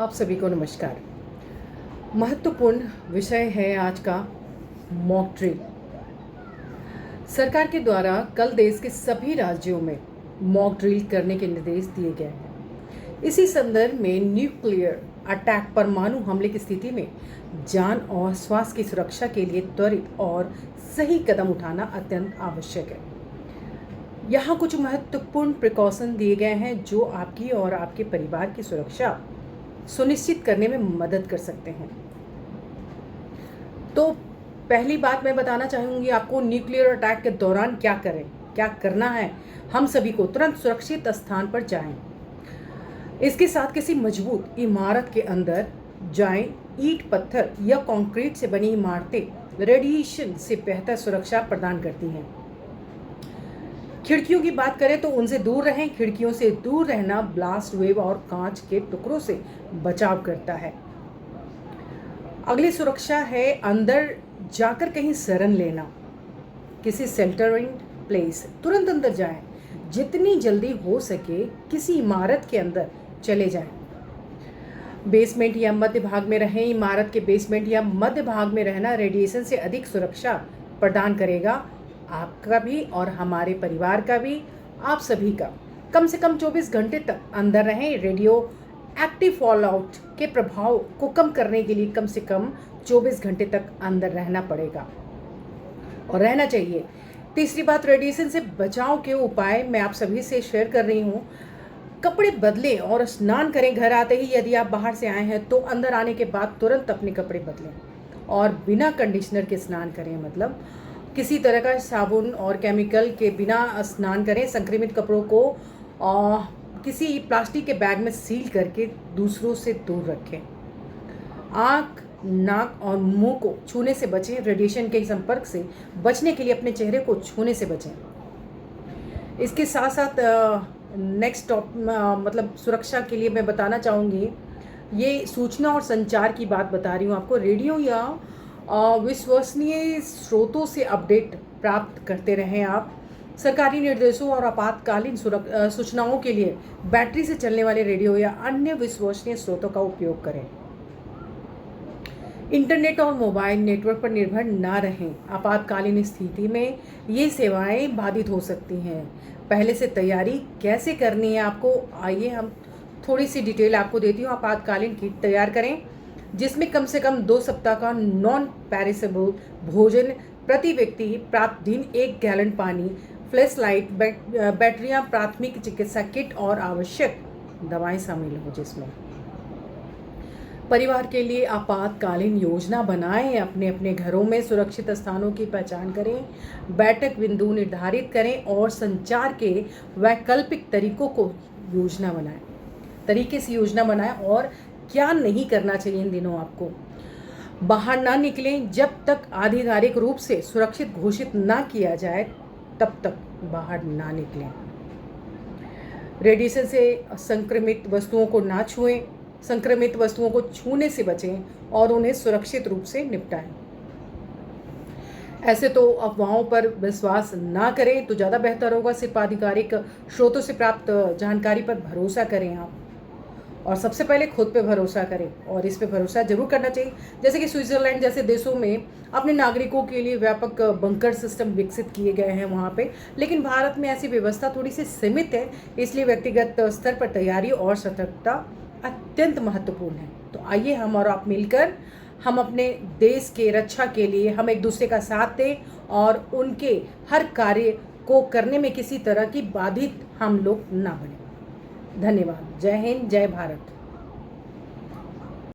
आप सभी को नमस्कार। महत्वपूर्ण विषय है आज का मॉक ड्रिल। सरकार के द्वारा कल देश के सभी राज्यों में मॉक ड्रिल करने के निर्देश दिए गए हैं। इसी संदर्भ में न्यूक्लियर अटैक परमाणु हमले की स्थिति में जान और स्वास्थ्य की सुरक्षा के लिए त्वरित और सही कदम उठाना अत्यंत आवश्यक है। यहाँ कुछ महत्वपूर्ण प्रिकॉशन दिए गए हैं जो आपकी और आपके परिवार की सुरक्षा सुनिश्चित करने में मदद कर सकते हैं। तो पहली बात मैं बताना चाहूँगी आपको, न्यूक्लियर अटैक के दौरान क्या करें, क्या करना है। हम सभी को तुरंत सुरक्षित स्थान पर जाएं। इसके साथ किसी मजबूत इमारत के अंदर जाएं। ईंट, पत्थर या कंक्रीट से बनी इमारतें रेडिएशन से बेहतर सुरक्षा प्रदान करती हैं। खिड़कियों की बात करें तो उनसे दूर रहें। खिड़कियों से दूर रहना ब्लास्ट वेव और कांच के टुकड़ों से बचाव करता है। अगली सुरक्षा है अंदर जाकर कहीं शरण लेना। किसी शेल्टरिंग प्लेस तुरंत अंदर जाएं। जितनी जल्दी हो सके किसी इमारत के अंदर चले जाएं। बेसमेंट या मध्य भाग में रहें। इमारत के बेसमेंट या मध्य भाग में रहना रेडिएशन से अधिक सुरक्षा प्रदान करेगा, आपका भी और हमारे परिवार का भी, आप सभी का। कम से कम 24 घंटे तक अंदर रहें। रेडियो एक्टिव फॉलआउट के प्रभाव को कम करने के लिए कम से कम 24 घंटे तक अंदर रहना पड़ेगा और रहना चाहिए। तीसरी बात, रेडिएशन से बचाव के उपाय मैं आप सभी से शेयर कर रही हूँ। कपड़े बदलें और स्नान करें। घर आते ही यदि आप बाहर से आए हैं तो अंदर आने के बाद तुरंत अपने कपड़े बदलें और बिना कंडीशनर के स्नान करें, मतलब किसी तरह का साबुन और केमिकल के बिना स्नान करें। संक्रमित कपड़ों को किसी प्लास्टिक के बैग में सील करके दूसरों से दूर रखें। आँख, नाक और मुंह को छूने से बचें। रेडिएशन के संपर्क से बचने के लिए अपने चेहरे को छूने से बचें। इसके साथ साथ नेक्स्ट मतलब सुरक्षा के लिए मैं बताना चाहूँगी, ये सूचना और संचार की बात बता रही हूँ आपको। रेडियो या विश्वसनीय स्रोतों से अपडेट प्राप्त करते रहें आप। सरकारी निर्देशों और आपातकालीन सूचनाओं के लिए बैटरी से चलने वाले रेडियो या अन्य विश्वसनीय स्रोतों का उपयोग करें। इंटरनेट और मोबाइल नेटवर्क पर निर्भर ना रहें। आपातकालीन स्थिति में ये सेवाएं बाधित हो सकती हैं। पहले से तैयारी कैसे करनी है आपको, आइए हम थोड़ी सी डिटेल आपको देती हूँ। आपातकालीन किट तैयार करें जिसमें कम से कम 2 सप्ताह का नॉन पेरिसेबल भोजन, प्रति व्यक्ति प्राप्त दिन 1 गैलन पानी, फ्लैश लाइट, बैटरियाँ, प्राथमिक चिकित्सा किट और आवश्यक दवाएं शामिल हो। जिसमें परिवार के लिए आपातकालीन योजना बनाएं। अपने अपने घरों में सुरक्षित स्थानों की पहचान करें, बैठक बिंदु निर्धारित करें और संचार के वैकल्पिक तरीकों से योजना बनाएं और क्या नहीं करना चाहिए इन दिनों आपको। बाहर ना निकलें जब तक आधिकारिक रूप से सुरक्षित घोषित ना किया जाए, तब तक बाहर ना निकलें। रेडिएशन से संक्रमित वस्तुओं को ना छुएं। संक्रमित वस्तुओं को छूने से बचें और उन्हें सुरक्षित रूप से निपटाएं। ऐसे तो अफवाहों पर विश्वास ना करें तो ज़्यादा बेहतर होगा। सिर्फ आधिकारिक स्रोतों से प्राप्त जानकारी पर भरोसा करें आप, और सबसे पहले खुद पे भरोसा करें और इस पे भरोसा जरूर करना चाहिए। जैसे कि स्विट्जरलैंड जैसे देशों में अपने नागरिकों के लिए व्यापक बंकर सिस्टम विकसित किए गए हैं वहाँ पे, लेकिन भारत में ऐसी व्यवस्था थोड़ी सी सीमित है। इसलिए व्यक्तिगत स्तर पर तैयारी और सतर्कता अत्यंत महत्वपूर्ण है। तो आइए हम और आप मिलकर हम अपने देश के रक्षा के लिए हम एक दूसरे का साथ दें और उनके हर कार्य को करने में किसी तरह की बाधित हम लोग ना बने। धन्यवाद। जय हिंद, जय भारत।